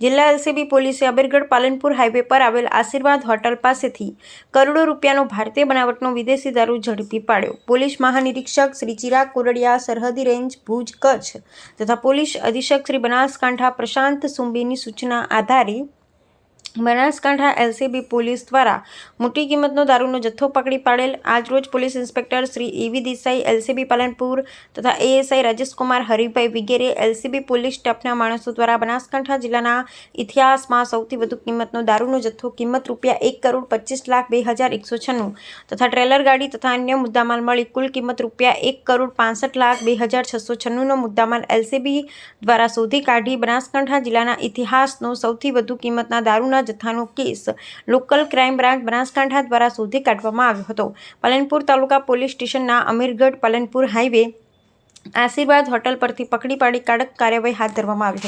જિલ્લા એલસીબી પોલીસે અમીરગઢ પાલનપુર હાઈવે પર આવેલ આશીર્વાદ હોટલ પાસેથી કરોડો રૂપિયાનો ભારતીય બનાવટનો વિદેશી દારૂ ઝડપી પાડ્યો. પોલીસ મહાનિરીક્ષક શ્રી ચિરાગ કોરડિયા, સરહદી રેન્જ ભુજ કચ્છ તથા પોલીસ અધિક્ષક શ્રી બનાસકાંઠા પ્રશાંત સુંબીની સૂચના આધારે બનાસકાંઠા એલસીબી પોલીસ દ્વારા મોટી કિંમતનો દારૂનો જથ્થો પકડી પાડેલ. આજરોજ પોલીસ ઇન્સ્પેક્ટર શ્રી એવી દેસાઈ, એલસીબી પાલનપુર તથા એએસઆઈ રાજેશકુમાર હરિભાઈ વગેરે એલસીબી પોલીસ સ્ટાફના માણસો દ્વારા બનાસકાંઠા જિલ્લાના ઇતિહાસમાં સૌથી વધુ કિંમતનો દારૂનો જથ્થો કિંમત ₹1,25,02,196 તથા ટ્રેલર ગાડી તથા અન્ય મુદ્દામાલ મળી કુલ કિંમત ₹1,65,02,696નો મુદ્દામાલ એલસીબી દ્વારા શોધી કાઢી બનાસકાંઠા જિલ્લાના ઇતિહાસનો સૌથી વધુ કિંમતના દારૂના જથ્થાનો case local crime branch Banaskantha દ્વારા શોધી કાઢવામાં આવ્યો હતો. પાલનપુર તાલુકા પોલીસ સ્ટેશનના અમીરગઢ પાલનપુર હાઈવે આશીર્વાદ હોટલ પરથી પકડી પાડી કડક કાર્યવાહી હાથ ધરવામાં આવી હતી.